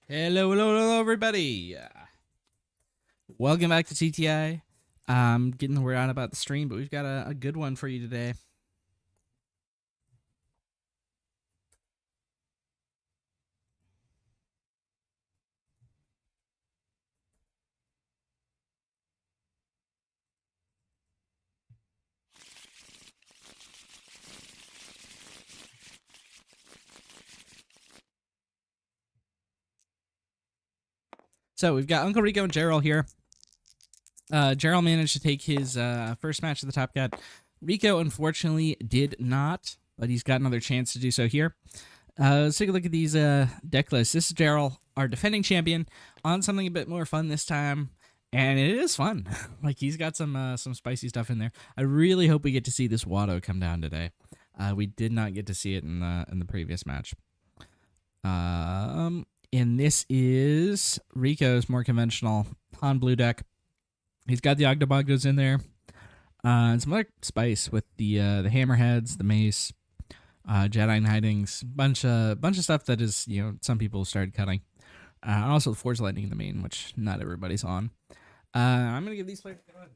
Hello, hello, hello, everybody. Welcome back to TTI. I'm getting the word out about the stream, but we've got a good one for you today. So we've got UncleRico and Jarol here. Jarol managed to take his first match of the Top Cat. Rico, unfortunately, did not, but he's got another chance to do so here. Let's take a look at these deck lists. This is Jarol, our defending champion, on something a bit more fun this time, and it is fun. Like, he's got some spicy stuff in there. I really hope we get to see this Watto come down today. We did not get to see it in the previous match. And this is Rico's more conventional Han blue deck. He's got the Ogdobogdos in there. And some other spice with the hammerheads, the mace, Jedi hidings, bunch of stuff that is, some people started cutting. And also the Force Lightning in the main, which not everybody's on. I'm gonna give these players a go ahead.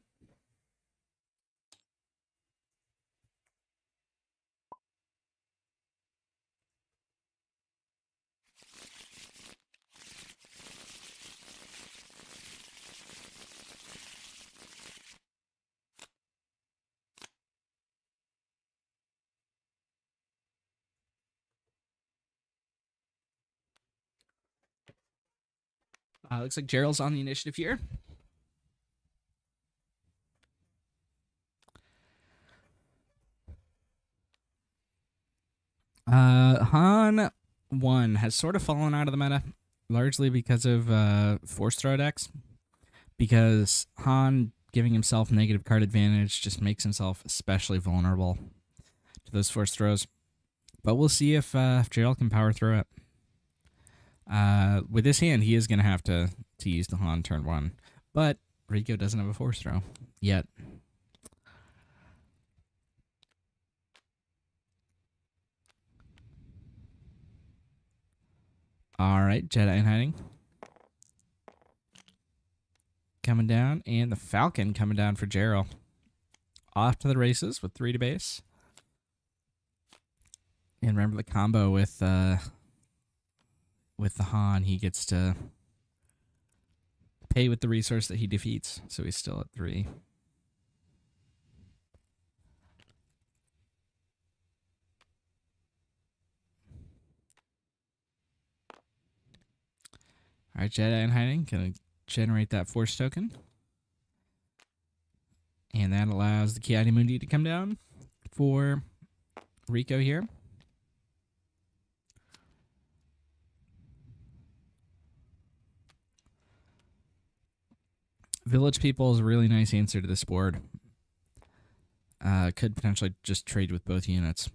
Looks like Jarol's on the initiative here. Han1 has sort of fallen out of the meta, largely because of Force Throw decks. Because Han giving himself negative card advantage just makes himself especially vulnerable to those Force Throws. But we'll see if Jarol can power through it. With this hand, he is going to have to use the Han turn 1. But Rico doesn't have a Force Throw yet. All right, Jedi in hiding. Coming down, and the Falcon coming down for Jarol. Off to the races with 3 to base. And remember the combo with the Han, he gets to pay with the resource that he defeats, so he's still at 3. All right, Jedi in hiding, gonna generate that Force token. And that allows the Ki-Adi-Mundi to come down for Rico here. Village People is a really nice answer to this board. Could potentially just trade with both units.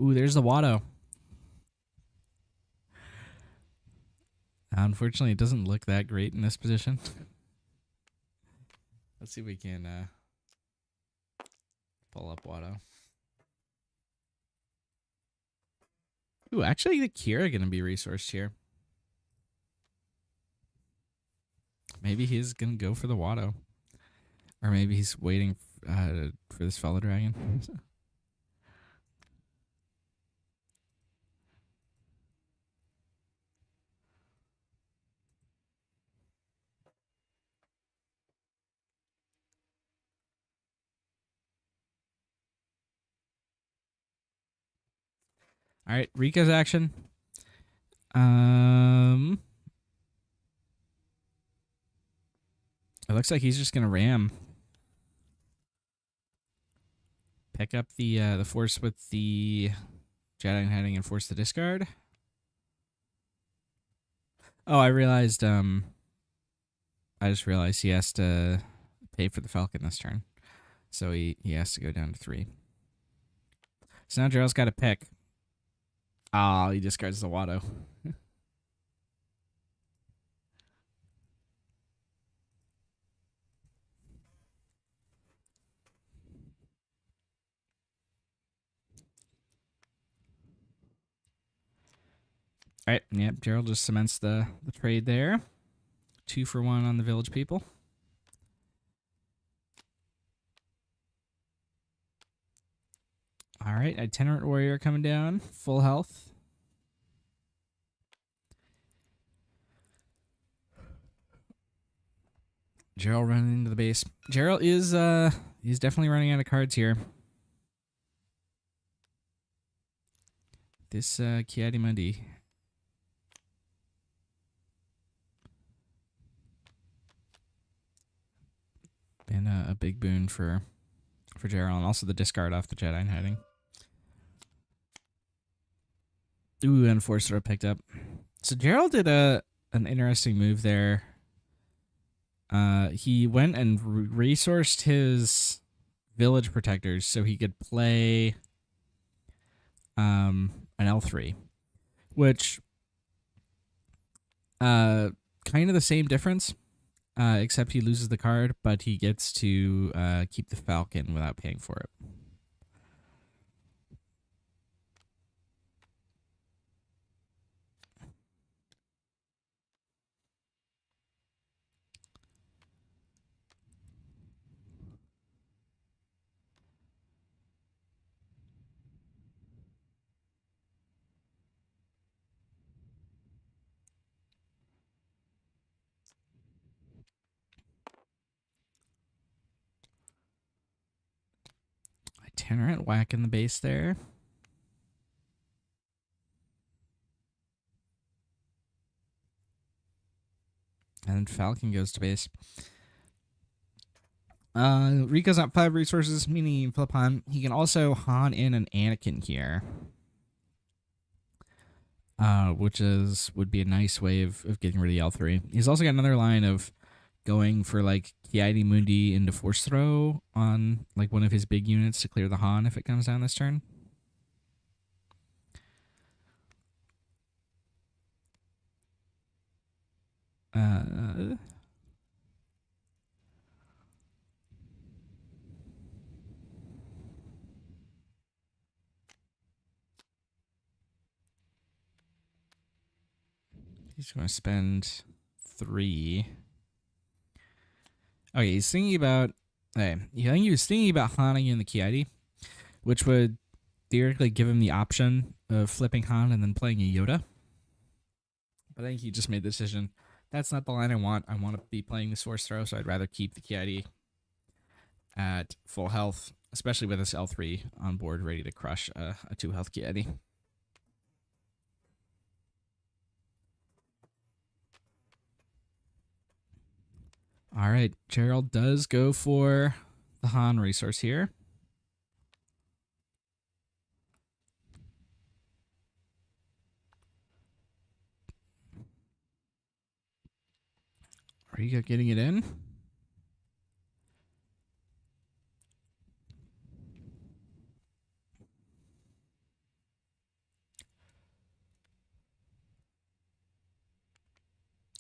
Ooh, there's the Watto. Unfortunately, it doesn't look that great in this position. Let's see if we can pull up Watto. Ooh, actually, the Kira going to be resourced here. Maybe he's going to go for the Watto. Or maybe he's waiting for this fellow dragon. All right, Rico's action. It looks like he's just gonna ram. Pick up the Force with the Jedi hiding and force the discard. Oh, I realized. I just realized he has to pay for the Falcon this turn, so he has to go down to 3. So now Jarol's got to pick. Oh, he discards the Watto. right, yep, Jarol just cements the trade there. 2 for 1 on the village people. All right, itinerant warrior coming down, full health. Jarol running into the base. Jarol is he's definitely running out of cards here. This Kiadimundi. Been a big boon for Jarol, and also the discard off the Jedi hiding. Ooh, and force throw picked up. So Jarol did an interesting move there. He went and resourced his village protectors so he could play an L3, which kind of the same difference, except he loses the card, but he gets to keep the Falcon without paying for it. Itinerant whack in the base there. And Falcon goes to base. Rico's at 5 resources, meaning he can flip Han. He can also Han in an Anakin here. Which would be a nice way of getting rid of L3. He's also got another line of going for like Kiadimundi into force throw on like one of his big units to clear the Han if it comes down this turn. He's going to spend 3. Okay, he's thinking about. Okay, I think he was thinking about Haning in the Kiadi, which would theoretically give him the option of flipping Han and then playing a Yoda. But I think he just made the decision. That's not the line I want. I want to be playing this force throw, so I'd rather keep the Kiadi at full health, especially with this L3 on board, ready to crush a 2 health Kiadi. All right, Jarol does go for the Han resource here. Rico getting it in.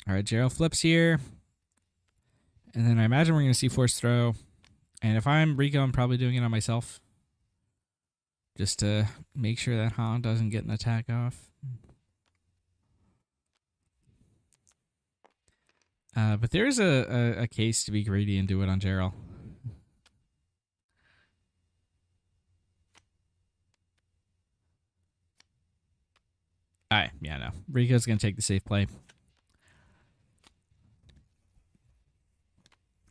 All right, Jarol flips here. And then I imagine we're going to see force throw. And if I'm Rico, I'm probably doing it on myself. Just to make sure that Han doesn't get an attack off. But there's a case to be greedy and do it on Jarol. Alright, yeah, no. Rico's going to take the safe play.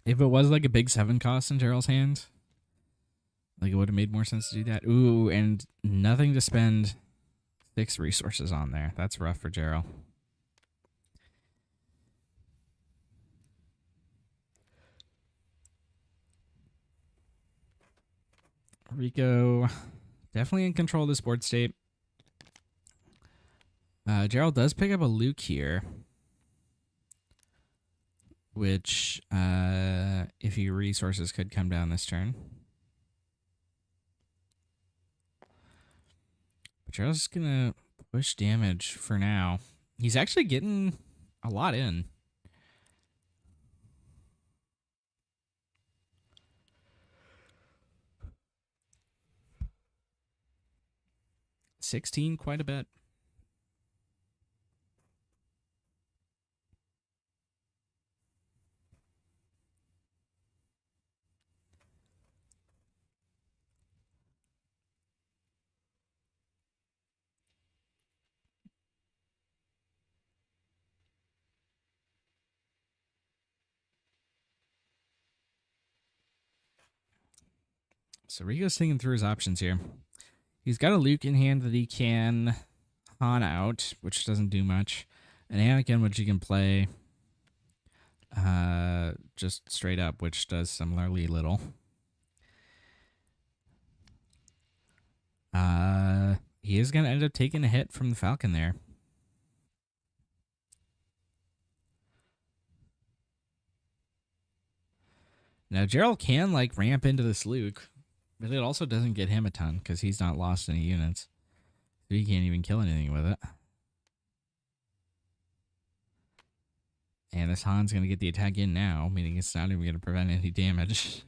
If it was like a big 7 cost in Jarol's hand, like it would have made more sense to do that. Ooh, and nothing to spend 6 resources on there. That's rough for Jarol. Rico definitely in control of this board state. Jarol does pick up a Luke here, which, if he resources, could come down this turn. But Jarol's just going to push damage for now. He's actually getting a lot in. $16, quite a bit. So Rico's thinking through his options here. He's got a Luke in hand that he can Han out, which doesn't do much. An Anakin, which he can play just straight up, which does similarly little. He is going to end up taking a hit from the Falcon there. Now, Jarol can, like, ramp into this Luke, but it also doesn't get him a ton because he's not lost any units. So he can't even kill anything with it. And this Han's going to get the attack in now, meaning it's not even going to prevent any damage.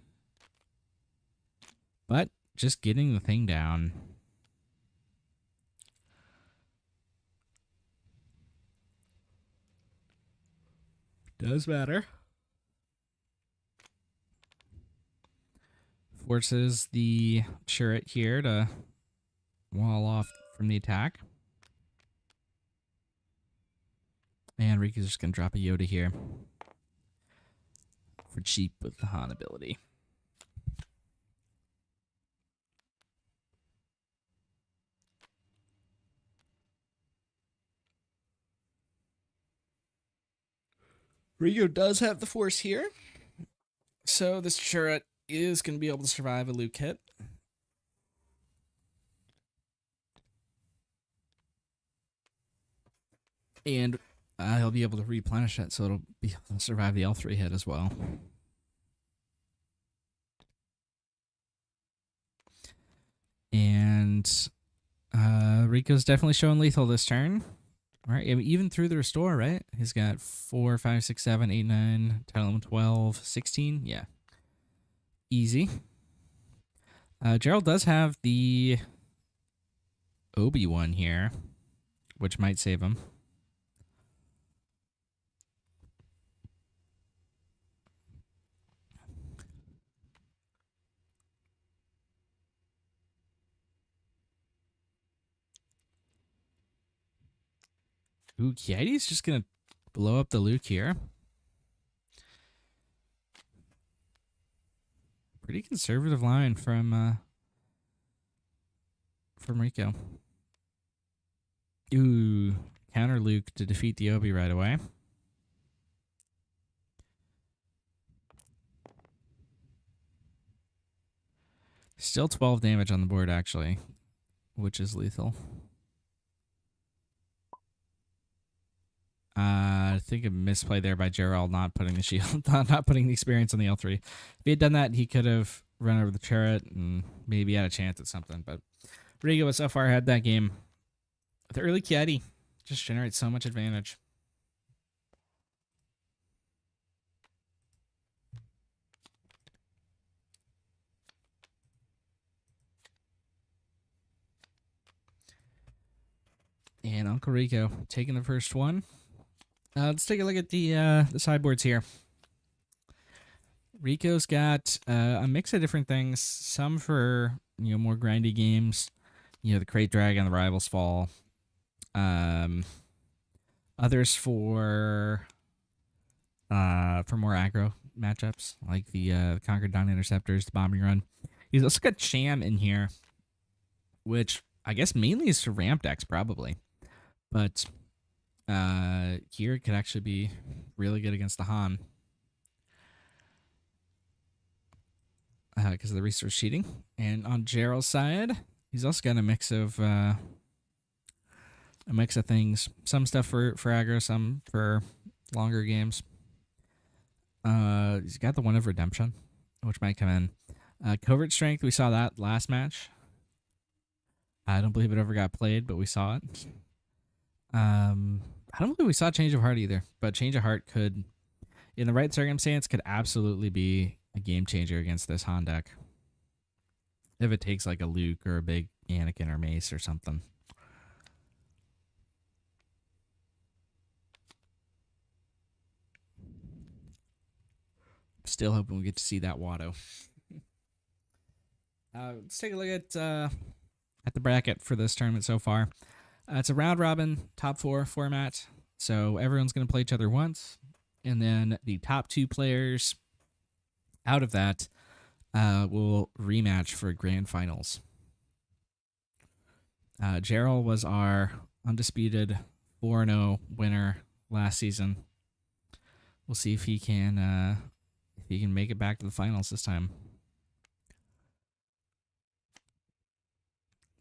But just getting the thing down. Does matter. Forces the turret here to wall off from the attack. And Rico's just going to drop a Yoda here for cheap with the Han ability. Rico does have the Force here. So this turret is going to be able to survive a Luke hit. And he'll be able to replenish it, so it'll be able to survive the L3 hit as well. And Rico's definitely showing lethal this turn. All right, even through the restore, right? He's got 4, 5, 6, 7, 8, 9, 10, 11, 12, 16. Yeah. Easy. Jarol does have the Obi-Wan here, which might save him. Ooh, Kiadi's just going to blow up the Luke here. Pretty conservative line from Rico. Ooh, counter Luke to defeat the Obi right away. Still 12 damage on the board, actually, which is lethal. I think a misplay there by Jarol not putting the shield, not putting the experience on the L3. If he had done that, he could have run over the turret and maybe had a chance at something. But Rico so far had that game. The early Kiadi just generates so much advantage. And UncleRico taking the first one. Let's take a look at the sideboards here. Rico's got a mix of different things. Some for more grindy games, the Crate Dragon, the Rivals Fall. Others for more aggro matchups like the Conquered Dawn Interceptors, the Bombing Run. He's also got Sham in here, which I guess mainly is for ramp decks probably, but here it could actually be really good against the Han because of the resource cheating. And on Jarol's side, he's also got a mix of things. Some stuff for aggro, some for longer games. He's got the one of Redemption, which might come in. Covert Strength, we saw that last match. I don't believe it ever got played, but we saw it. I don't believe we saw Change of Heart either, but Change of Heart could, in the right circumstance, could absolutely be a game changer against this Han deck. If it takes like a Luke or a big Anakin or Mace or something. Still hoping we get to see that Watto. Let's take a look at the bracket for this tournament so far. It's a round robin top 4 format, so everyone's going to play each other once, and then the top 2 players out of that will rematch for grand finals. Jarol was our undisputed 4-0 winner last season. We'll see if he can make it back to the finals this time.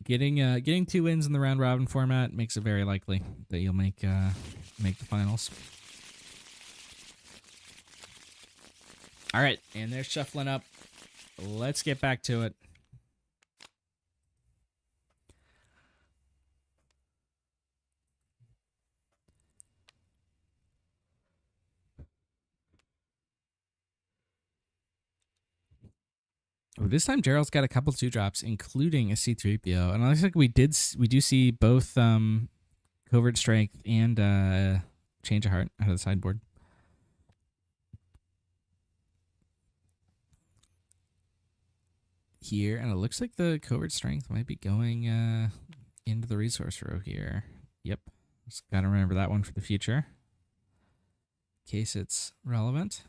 Getting 2 wins in the round robin format makes it very likely that you'll make the finals. All right, and they're shuffling up. Let's get back to it. Oh, this time Jarol's got a couple 2-drops, including a C3PO, and it looks like we do see both covert strength and change of heart out of the sideboard. Here, and it looks like the covert strength might be going into the resource row here. Yep, just gotta remember that one for the future, in case it's relevant.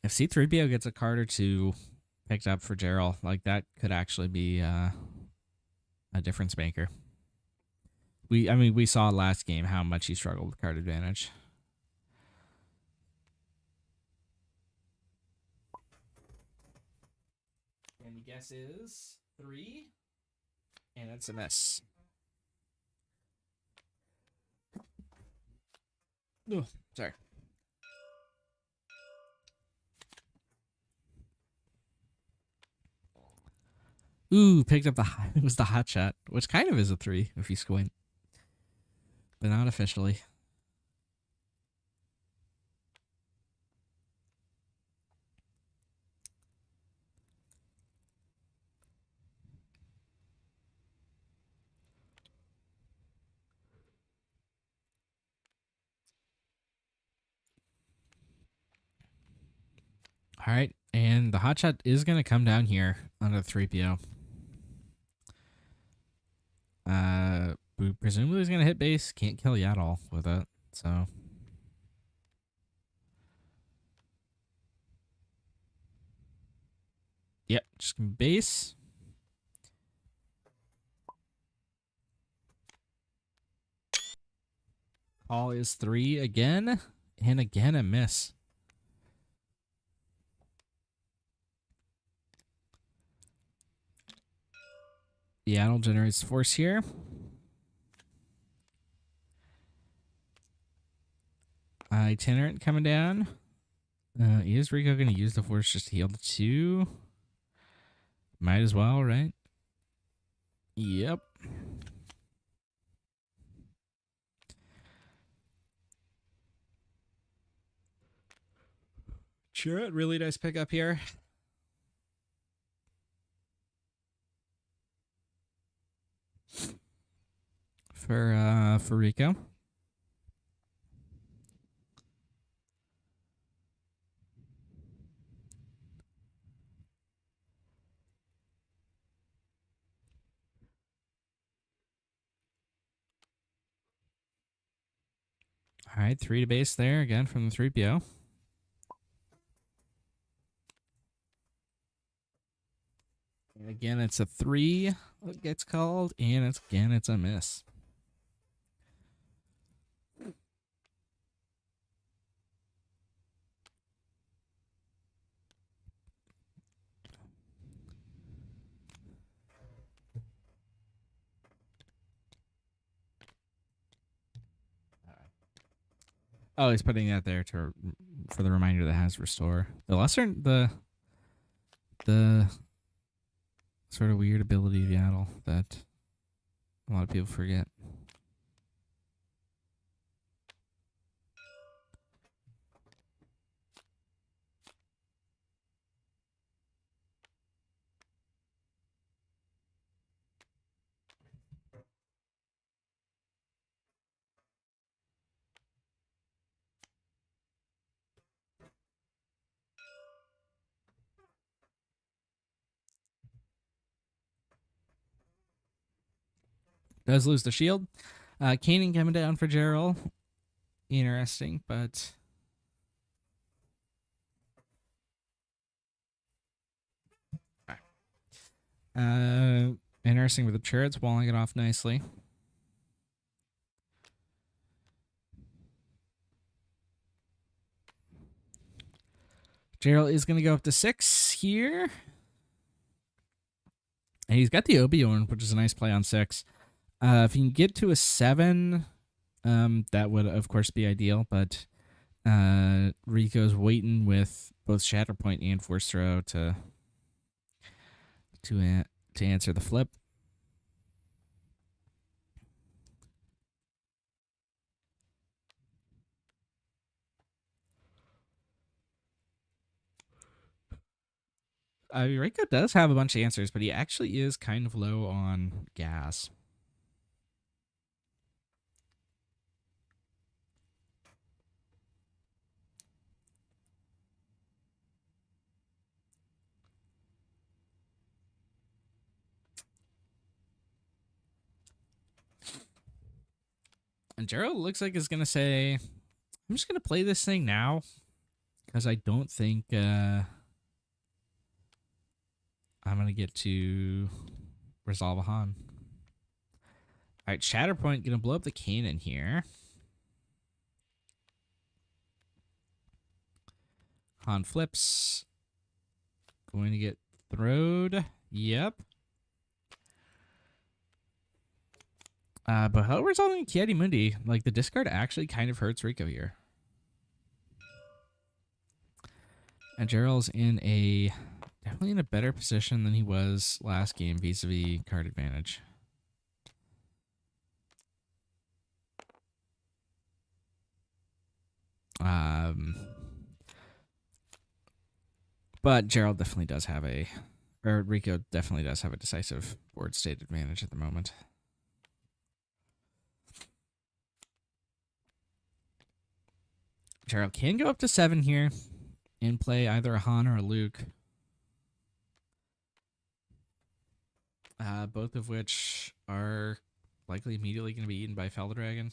If C3PO gets a card or 2 picked up for Jarol, like that could actually be a difference maker. We saw last game how much he struggled with card advantage. And the guess is 3, and it's a miss. Oh, sorry. Ooh, picked up it was the hot shot, which kind of is a 3 if you squint, but not officially. All right, and the hot shot is going to come down here under 3PO. Presumably he's going to hit base. Can't kill Jarol with it, so. Yep, just base. Call is 3 again, and again a miss. Jarol generates force here. Itinerant coming down. Is Rico going to use the force just to heal the 2? Might as well, right? Yep. Sure, really nice pickup here. For Rico. All right, 3 to base there again from the 3PO. And again, it's a 3 that gets called, and it's a miss. Oh, he's putting that there for the reminder that has restore. The sort of weird ability of Yaddle that a lot of people forget. Does lose the shield. Kanan coming down for Jarol. Interesting, but Interesting with the turrets walling it off nicely. Jarol is going to go up to 6 here. And he's got the Obi-Wan, which is a nice play on 6. If he can get to a 7, that would, of course, be ideal. But Rico's waiting with both Shatterpoint and Force Throw to answer the flip. Rico does have a bunch of answers, but he actually is kind of low on gas. And Jarol looks like is going to say, I'm just going to play this thing now because I don't think I'm going to get to resolve a Han. All right, Shatterpoint going to blow up the cannon here. Han flips. Going to get throwed. Yep. But how resolving Kiadi Mundi, like the discard actually kind of hurts Rico here. And Jarol's definitely in a better position than he was last game vis-a-vis card advantage. But Jarol definitely does have Rico definitely does have a decisive board state advantage at the moment. Jarol can go up to 7 here and play either a Han or a Luke. Both of which are likely immediately going to be eaten by Fel the Dragon.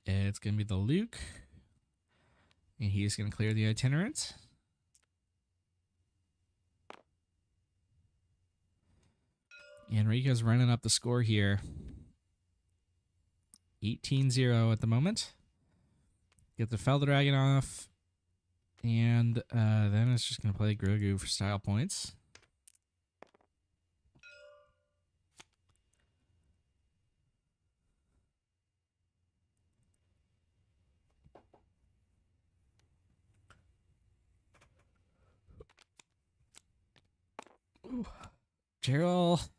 It's going to be the Luke. And he's going to clear the itinerant. And Rico's running up the score here. 18-0 at the moment. Get the Fel the Dragon off. And then it's just going to play Grogu for style points. Jarol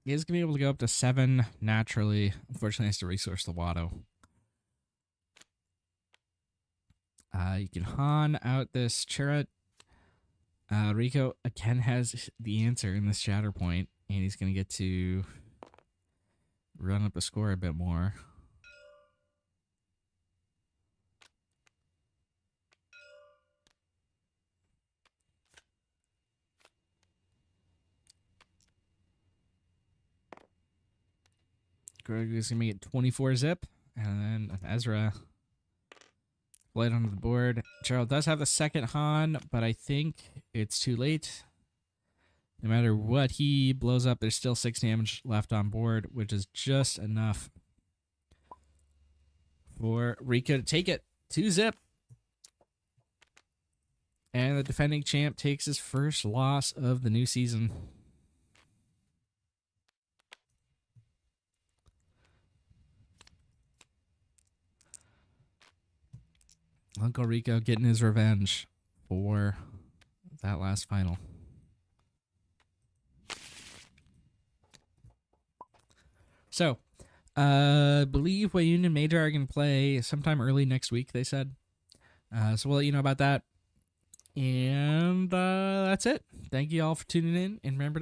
is going to be able to go up to 7 naturally. Unfortunately, has to resource the Watto. You can Han out this Chirrut. Rico again has the answer in this Shatterpoint, and he's going to get to run up the score a bit more. Grogu's going to make it 24 zip, and then Ezra played onto the board. Jarol does have the second Han, but I think it's too late. No matter what he blows up, there's still 6 damage left on board, which is just enough for Rico to take it. 2 zip. And the defending champ takes his first loss of the new season. UncleRico getting his revenge for that last final. So, believe Wayun and Major are going to play sometime early next week, they said. So we'll let you know about that. And that's it. Thank you all for tuning in. And remember